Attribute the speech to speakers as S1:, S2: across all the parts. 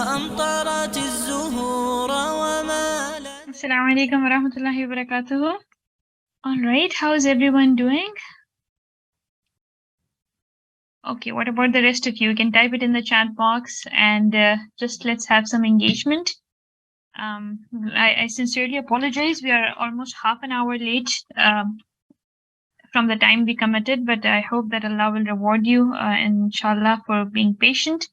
S1: وأمطرت الزهور وما
S2: Assalamu alaikum wa rahmatullahi wa barakatuh. All right, how's everyone doing? Okay, what about the rest of you? You can type it in the chat box and just let's have some engagement. I sincerely apologize. We are almost half an hour late from the time we committed, but I hope that Allah will reward you, inshallah, for being patient.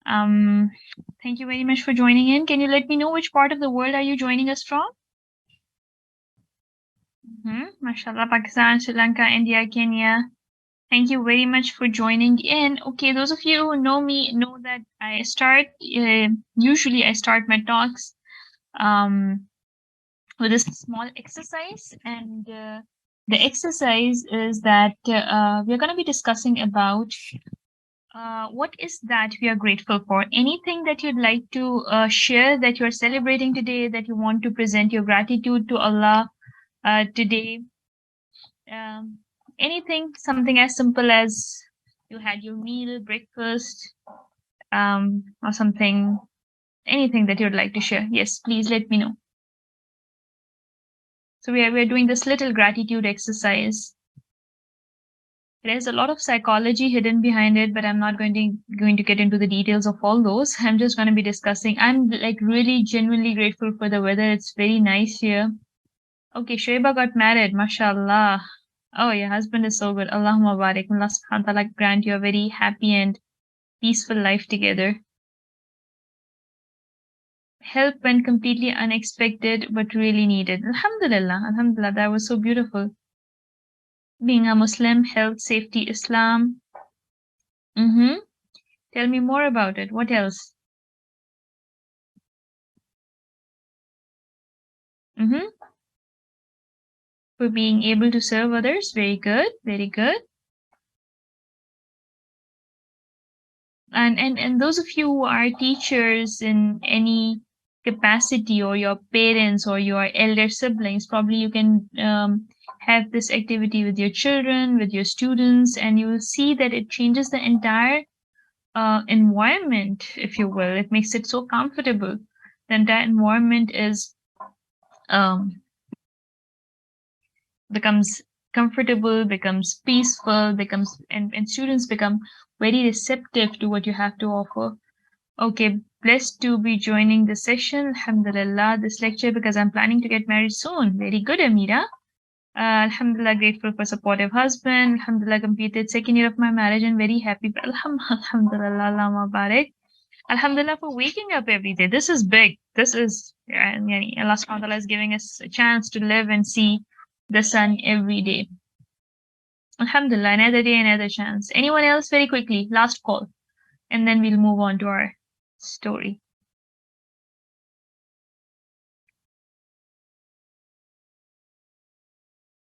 S2: Thank you very much for joining in. Can you let me know which part of the world are you joining us from? Mashallah, Pakistan, Sri Lanka, India, Kenya. Thank you very much for joining in. Okay, those of you who know me know that I start, usually I start my talks with a small exercise. And the exercise is that we're going to be discussing about what is that we are grateful for. Anything that you'd like to share that you're celebrating today, that you want to present your gratitude to Allah today. Anything, something as simple as you had your meal, breakfast, or something, anything that you'd like to share. Yes, please let me know. So we're doing this little gratitude exercise. There's a lot of psychology hidden behind it, but I'm not going to get into the details of all those. I'm just going to be discussing. I'm like really genuinely grateful for the weather. It's very nice here. Okay, Sheba got married, mashallah. Oh, your husband is so good. Allahumma barik. Allah subhanahu wa ta'ala grant you a very happy and peaceful life together. Help when completely unexpected but really needed. Alhamdulillah, alhamdulillah, that was so beautiful. Being a Muslim, health, safety, Islam. Tell me more about it. What else? For being able to serve others. Very good, very good. And those of you who are teachers in any capacity, or your parents or your elder siblings, probably you can have this activity with your children, with your students, and you will see that it changes the entire environment, if you will. It makes it so comfortable. The entire environment is becomes comfortable, becomes peaceful, becomes and students become very receptive to what you have to offer. Okay, blessed to be joining the session. Alhamdulillah, this lecture because I'm planning to get married soon. Very good, Amira. Alhamdulillah, grateful for supportive husband. Alhamdulillah, completed second year of my marriage and very happy. Alhamdulillah, Allahumma barik. Alhamdulillah for waking up every day. This is big. This is, Allah subhanahu wa ta'ala is giving us a chance to live and see the sun every day. Alhamdulillah, another day, another chance. Anyone else? Very quickly, last call. And then we'll move on to our story.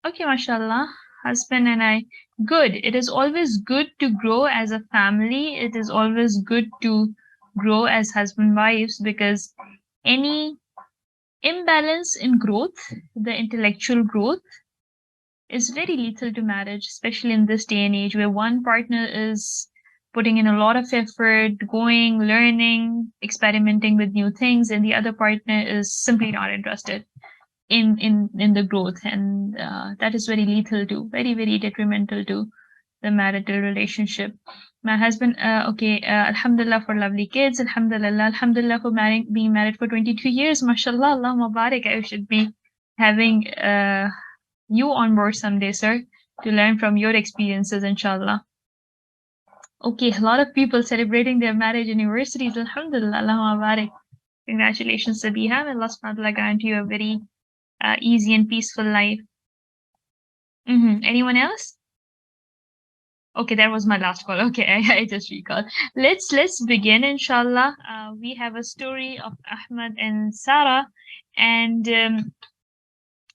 S2: Okay, mashallah, husband and I. Good. It is always good to grow as a family. It is always good to grow as husband and wives, because any imbalance in growth, the intellectual growth, is very lethal to marriage, especially in this day and age where one partner is putting in a lot of effort, going, learning, experimenting with new things, and the other partner is simply not interested in the growth. And that is very lethal to, very, very detrimental to the marital relationship. My husband, alhamdulillah for lovely kids, alhamdulillah for being married for 22 years, mashallah, Allahumma barik. I should be having you on board someday, sir, to learn from your experiences, inshallah. Okay, a lot of people celebrating their marriage anniversaries, alhamdulillah, Allahumma barik. Congratulations, Sabiha. May Allah subhanahu wa ta'ala grant you a very easy and peaceful life. Anyone else? Okay, that was my last call. Okay, I just recalled. Let's begin, inshallah. We have a story of Ahmad and Sarah, and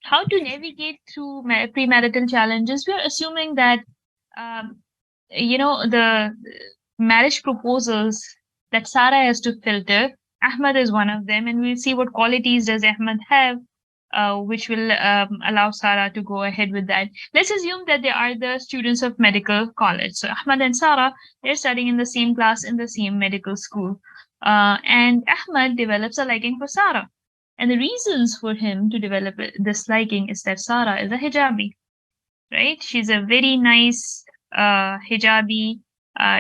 S2: how to navigate through premarital challenges. We're assuming that the marriage proposals that Sarah has to filter, Ahmad is one of them, and we'll see what qualities does Ahmad have, which will allow Sarah to go ahead with that. Let's assume that they are the students of medical college. So Ahmad and Sarah, they're studying in the same class in the same medical school. And Ahmad develops a liking for Sarah. And the reasons for him to develop this liking is that Sarah is a hijabi, right? She's a very nice hijabi.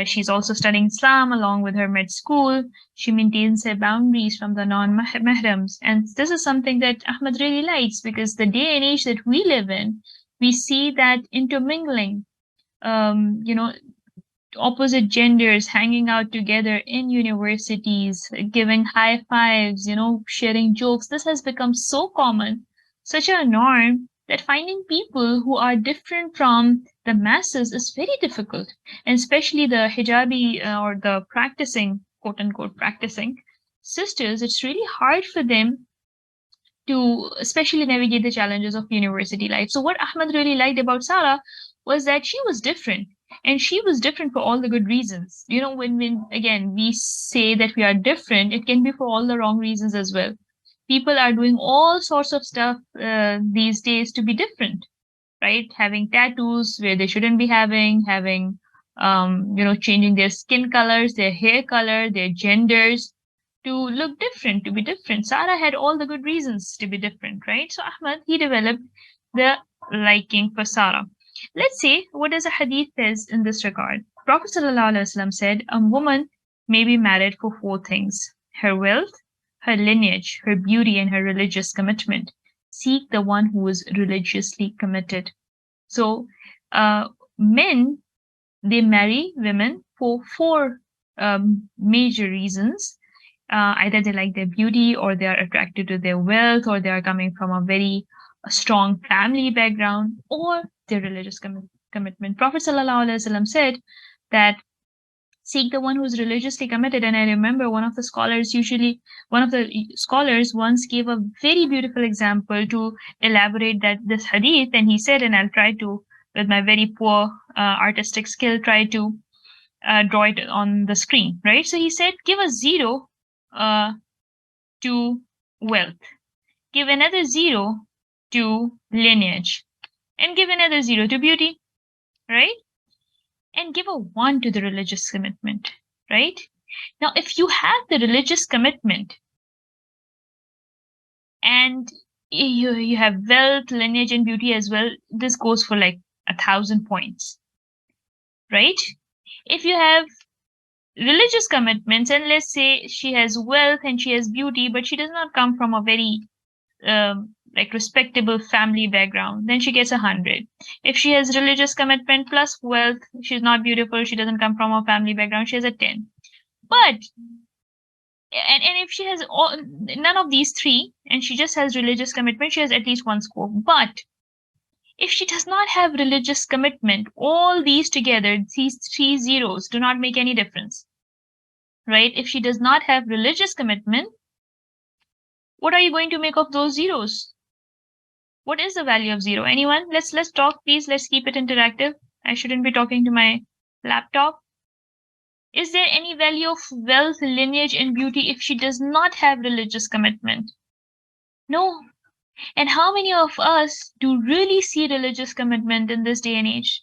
S2: She's also studying Islam along with her med school. She maintains her boundaries from the non-mahrams. And this is something that Ahmad really likes because the day and age that we live in, we see that intermingling, you know, opposite genders hanging out together in universities, giving high fives, sharing jokes. This has become so common, such a norm, that finding people who are different from the masses is very difficult. And especially the hijabi or the practicing, quote unquote, practicing sisters, it's really hard for them to especially navigate the challenges of university life. So, what Ahmed really liked about Sarah was that she was different. And she was different for all the good reasons. When again we say that we are different, it can be for all the wrong reasons as well. People are doing all sorts of stuff these days to be different, right? Having tattoos where they shouldn't be having, changing their skin colors, their hair color, their genders to look different, to be different. Sarah had all the good reasons to be different, right? So Ahmad, he developed the liking for Sarah. Let's see what does a hadith says in this regard. Prophet ﷺ said, a woman may be married for four things: her wealth, her lineage, her beauty, and her religious commitment. Seek the one who is religiously committed. So, men, they marry women for four major reasons. Either they like their beauty, or they are attracted to their wealth, or they are coming from a very strong family background, or their religious commitment. Prophet ﷺ said that seek the one who is religiously committed. And I remember one of the scholars once gave a very beautiful example to elaborate this hadith. And he said, and I'll try to, with my very poor artistic skill, try to draw it on the screen, right? So he said, give a 0 to wealth, give another 0 to lineage, and give another 0 to beauty, right? And give a 1 to the religious commitment, right? Now, if you have the religious commitment and you have wealth, lineage, and beauty as well, this goes for like 1,000 points, right? If you have religious commitments, and let's say she has wealth and she has beauty, but she does not come from a very respectable family background, then she gets 100. If she has religious commitment plus wealth, she's not beautiful, she doesn't come from a family background, she has a 10. But and if she has none of these three and she just has religious commitment, she has at least 1 score. But if she does not have religious commitment, all these together, these 3 zeros do not make any difference, right? If she does not have religious commitment, what are you going to make of those zeros? What is the value of 0? Anyone? Let's talk, please. Let's keep it interactive. I shouldn't be talking to my laptop. Is there any value of wealth, lineage, and beauty if she does not have religious commitment? No. And how many of us do really see religious commitment in this day and age?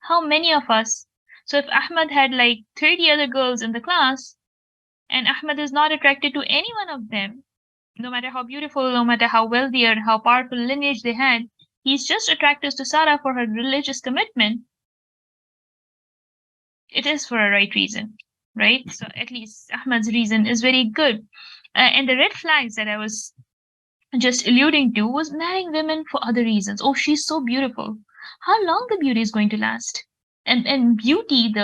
S2: How many of us? So if Ahmad had like 30 other girls in the class, and Ahmad is not attracted to any one of them, no matter how beautiful, no matter how wealthy or how powerful lineage they had, he's just attracted to Sarah for her religious commitment. It is for a right reason, right? So at least Ahmad's reason is very good. And the red flags that I was just alluding to was marrying women for other reasons. Oh, she's so beautiful. How long the beauty is going to last? And beauty,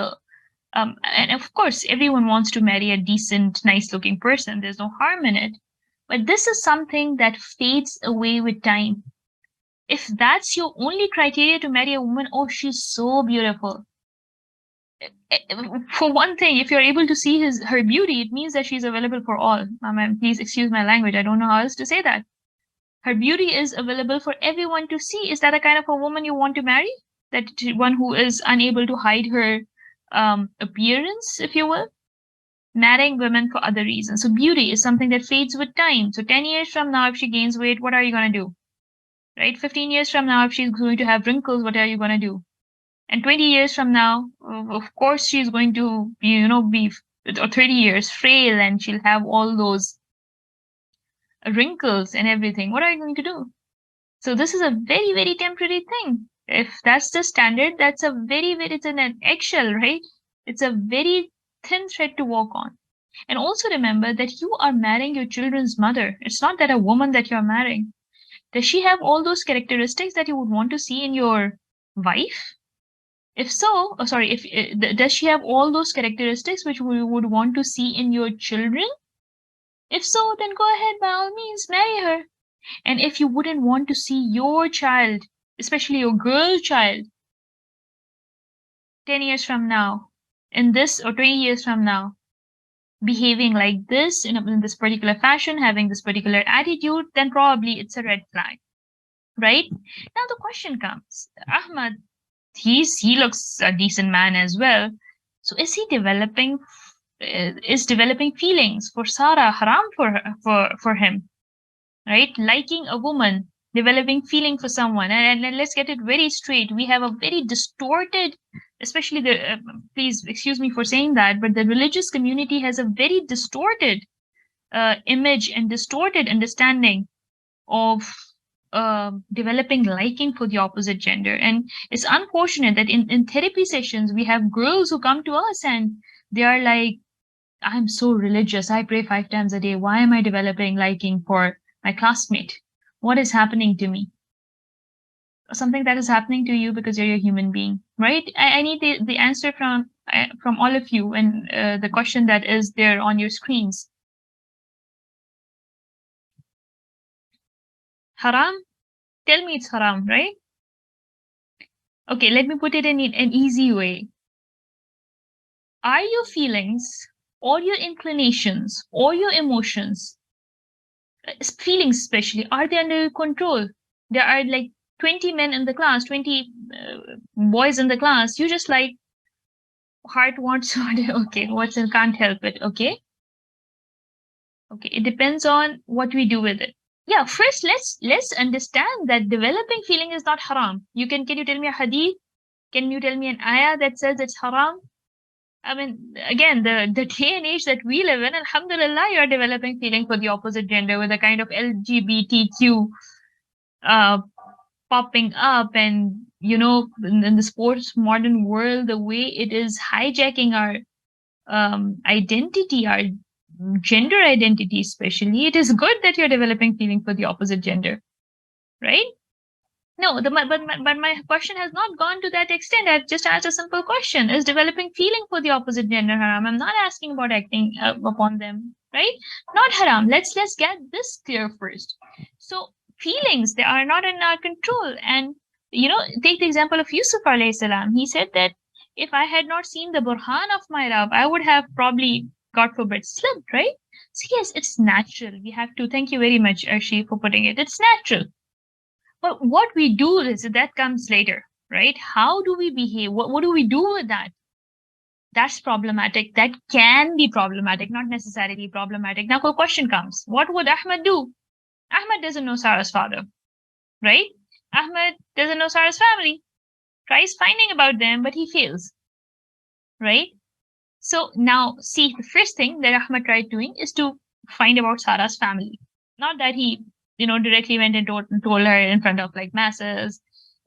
S2: and of course, everyone wants to marry a decent, nice-looking person. There's no harm in it. But this is something that fades away with time. If that's your only criteria to marry a woman, oh, she's so beautiful. For one thing, if you're able to see her beauty, it means that she's available for all. Please excuse my language. I don't know how else to say that. Her beauty is available for everyone to see. Is that a kind of a woman you want to marry? That one who is unable to hide her appearance, if you will? Marrying women for other reasons. So beauty is something that fades with time. So 10 years from now, if she gains weight, what are you going to do? Right? 15 years from now, if she's going to have wrinkles, what are you going to do? And 20 years from now, of course, she's going to be or 30 years, frail, and she'll have all those wrinkles and everything. What are you going to do? So this is a very, very temporary thing. If that's the standard, that's a very, very, it's an eggshell, right? It's a very thin thread to walk on. And also remember that you are marrying your children's mother. It's not that a woman that you're marrying. Does she have all those characteristics that you would want to see in your wife? If so, does she have all those characteristics which we would want to see in your children? If so, then go ahead, by all means, marry her. And if you wouldn't want to see your child, especially your girl child, 10 years from now, in this or 20 years from now, behaving like this in this particular fashion, having this particular attitude, then probably it's a red flag, right? Now the question comes, Ahmad, he looks a decent man as well. So is he developing feelings for Sarah haram for him, right? Liking a woman, developing feeling for someone, and let's get it very straight. We have a very distorted, especially please excuse me for saying that, but the religious community has a very distorted image and distorted understanding of developing liking for the opposite gender. And it's unfortunate that in therapy sessions, we have girls who come to us and they are like, I'm so religious. I pray 5 times a day. Why am I developing liking for my classmate? What is happening to me? Something that is happening to you because you're a human being, right? I need the answer from all of you, and the question that is there on your screens. Haram? Tell me it's haram, right? Okay, let me put it in an easy way. Are your feelings or your inclinations or your emotions, feelings especially, are they under control? There are like 20 men in the class, 20 boys in the class. You just like, heart wants okay, what's in, can't help it, okay? Okay, it depends on what we do with it. Yeah, first let's understand that developing feeling is not haram. Can you tell me a hadith? Can you tell me an ayah that says it's haram? I mean, again, the day and age that we live in, alhamdulillah, you're developing feeling for the opposite gender with a kind of LGBTQ popping up, and in the sports modern world, the way it is hijacking our identity, our gender identity especially, it is good that you're developing feeling for the opposite gender, right? No, but my question has not gone to that extent. I've just asked a simple question: is developing feeling for the opposite gender haram? I'm not asking about acting upon them, right? Not haram. Let's get this clear first. So feelings, they are not in our control. And take the example of Yusuf alayhi salam. He said that if I had not seen the burhan of my Rabb, I would have probably, God forbid, slipped, right? So yes, it's natural. We have to, thank you very much, Arshi, for putting it. It's natural. But what we do is that comes later, right? How do we behave? What do we do with that? That's problematic. That can be problematic, not necessarily problematic. Now the question comes, what would Ahmad do? Ahmad doesn't know Sarah's father, right? Ahmad doesn't know Sarah's family. Tries finding about them, but he fails, right? So now, see, the first thing that Ahmad tried doing is to find about Sarah's family. Not that he, directly went and told her in front of like masses,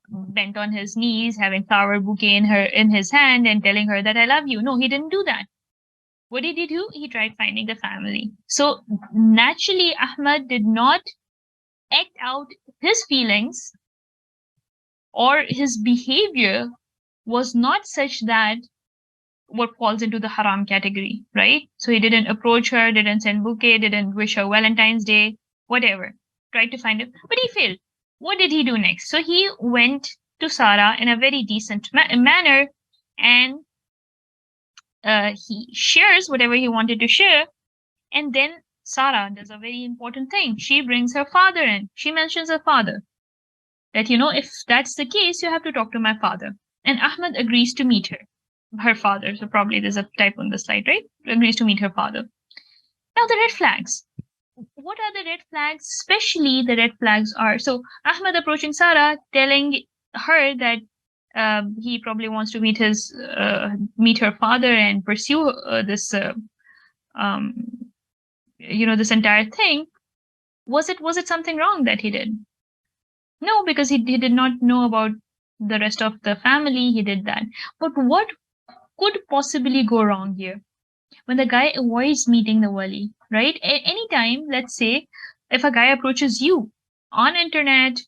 S2: bent on his knees, having flower bouquet in his hand and telling her that I love you. No, he didn't do that. What did he do? He tried finding the family. So naturally, Ahmad did not act out his feelings, or his behavior was not such that what falls into the haram category, right? So he didn't approach her, didn't send bouquet, didn't wish her Valentine's Day, whatever. Tried to find it, but he failed. What did he do next? So he went to Sarah in a very decent manner, and he shares whatever he wanted to share. And then Sarah does a very important thing. She brings her father in. She mentions her father. That, if that's the case, you have to talk to my father. And Ahmad agrees to meet her father. So probably there's a type on the slide, right? Agrees to meet her father. Now the red flags. What are the red flags? Especially the red flags are, so Ahmad approaching Sarah, telling her that he probably wants to meet her father and pursue this this entire thing. Was it something wrong that he did? No, because he did not know about the rest of the family. He did that. But what could possibly go wrong here? When the guy avoids meeting the wali, right? Anytime, let's say, if a guy approaches you on internet,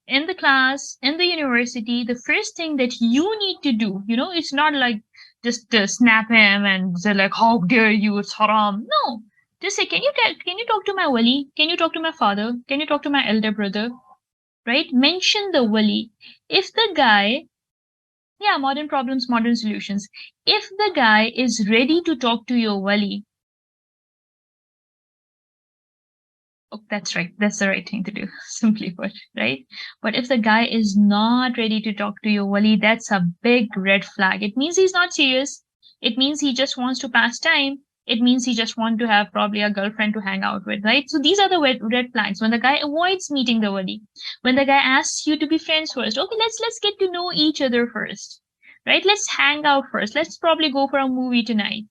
S2: in the class, in the university, the first thing that you need to do, it's not like just snap him and say like, how dare you, it's haram. No, just say, can you talk to my wali? Can you talk to my father? Can you talk to my elder brother? Right? Mention the wali. If the guy, yeah, modern problems, modern solutions. If the guy is ready to talk to your wali, oh, that's right. That's the right thing to do, simply put, right? But if the guy is not ready to talk to your wali, that's a big red flag. It means he's not serious. It means he just wants to pass time. It means he just wants to have probably a girlfriend to hang out with, right? So these are the red flags. When the guy avoids meeting the wali, when the guy asks you to be friends first, okay, let's get to know each other first, right? Let's hang out first. Let's probably go for a movie tonight.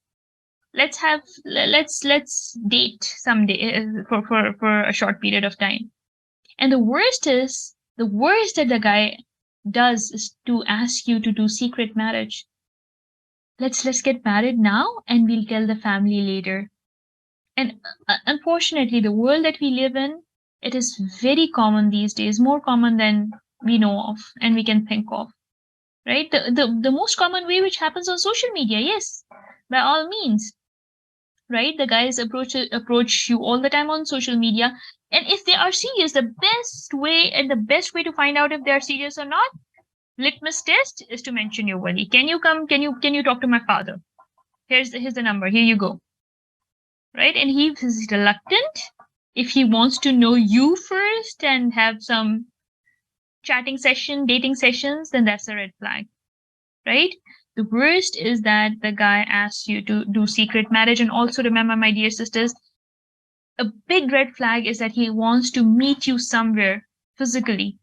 S2: Let's date someday for a short period of time. And the worst that the guy does is to ask you to do secret marriage. Let's get married now and we'll tell the family later. And unfortunately, the world that we live in, it is very common these days, more common than we know of and we can think of, right? The most common way, which happens on social media, yes, by all means, right? The guys approach you all the time on social media, and if they are serious, the best way to find out if they are serious or not, litmus test, is to mention your wali. Can you come? Can you talk to my father? Here's the number. Here you go. Right? And he's reluctant. If he wants to know you first and have some dating sessions, then that's a red flag, right? The worst is that the guy asks you to do secret marriage. And also remember, my dear sisters, a big red flag is that he wants to meet you somewhere physically.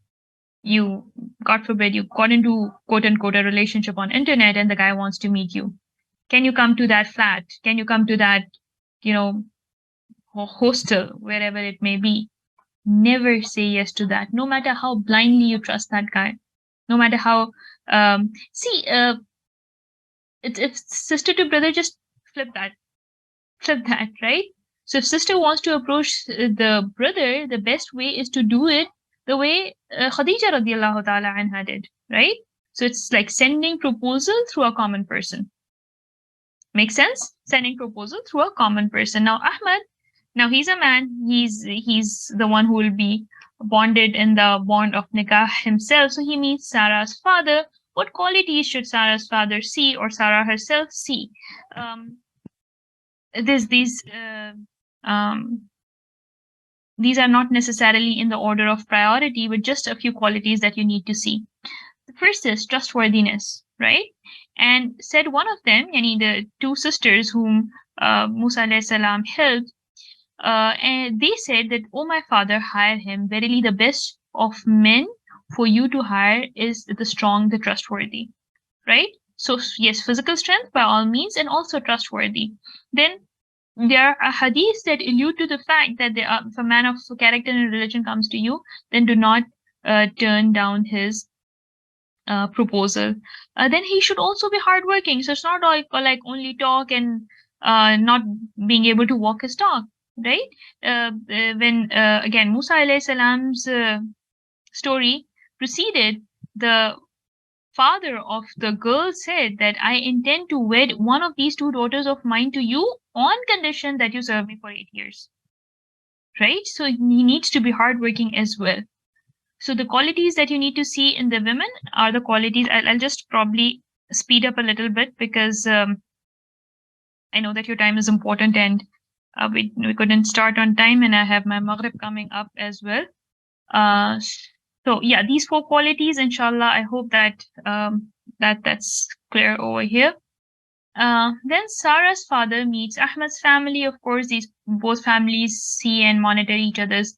S2: You, God forbid, you got into quote unquote a relationship on internet and the guy wants to meet you. Can you come to that flat? Can you come to that, hostel, wherever it may be? Never say yes to that, no matter how blindly you trust that guy. No matter how, it's sister to brother, just flip that, right? So if sister wants to approach the brother, the best way is to do it the way Khadija radiallahu ta'ala anha did, right? So it's like sending proposal through a common person. Make sense? Sending proposal through a common person. Now Ahmad, he's a man, he's the one who will be bonded in the bond of nikah himself. So he meets Sarah's father. What qualities should Sarah's father see, or Sarah herself see? These are not necessarily in the order of priority, but just a few qualities that you need to see. The first is trustworthiness, right? And said one of them, the two sisters whom Musa alayhi salam helped, and they said that, "Oh, my father, hire him. Verily, the best of men for you to hire is the strong, the trustworthy," right? So yes, physical strength by all means, and also trustworthy. Then there are hadiths that allude to the fact that if a man of character and religion comes to you, then do not turn down his proposal. Then he should also be hardworking. So it's not like only talk and not being able to walk his talk, right? When again Musa alayhi salam's story proceeded, the father of the girl said that, "I intend to wed one of these two daughters of mine to you on condition that you serve me for 8 years." Right? So he needs to be hardworking as well. So the qualities that you need to see in the women are the qualities. I'll just probably speed up a little bit because I know that your time is important, and we couldn't start on time, and I have my Maghrib coming up as well. So yeah, these 4 qualities, inshallah, I hope that that's clear over here. Then Sarah's father meets Ahmad's family. Of course, both families see and monitor each other's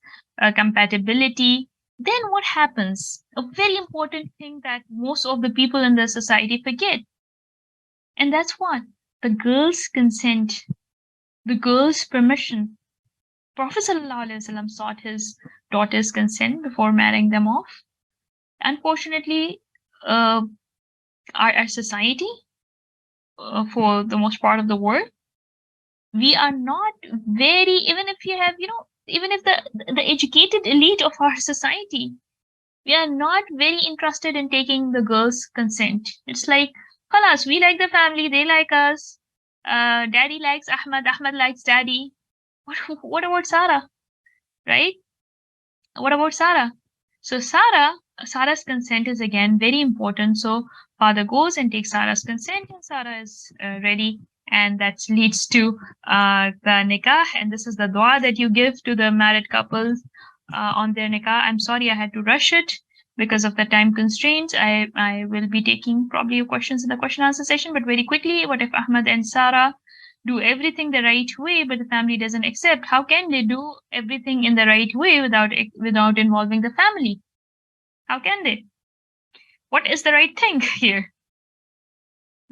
S2: compatibility. then what happens? A very important thing that most of the people in the society forget. And that's what? The girl's consent, the girl's permission. Prophet ﷺ sought his daughter's consent before marrying them off. Unfortunately, our society, for the most part of the world, we are not very, even if you have, even if the educated elite of our society, we are not very interested in taking the girl's consent. It's like, Khalas, we like the family, they like us. Daddy likes Ahmad, Ahmad likes daddy. What about Sarah, right? What about Sarah? So Sarah's consent is again very important. So father goes and takes Sarah's consent, and Sarah is ready, and that leads to the nikah. And this is the dua that you give to the married couples on their nikah. I'm sorry I had to rush it because of the time constraints. I will be taking probably your questions in the question answer session, but very quickly, what if Ahmad and Sarah do everything the right way, but the family doesn't accept? How can they do everything in the right way without involving the family? How can they? What is the right thing here?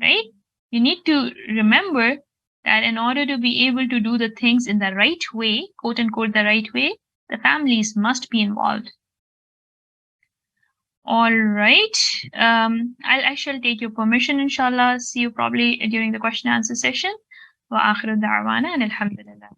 S2: Right? You need to remember that in order to be able to do the things in the right way, quote unquote, the right way, the families must be involved. All right. I shall take your permission, inshallah. See you probably during the question and answer session. وآخر دعوانا أن الحمد لله.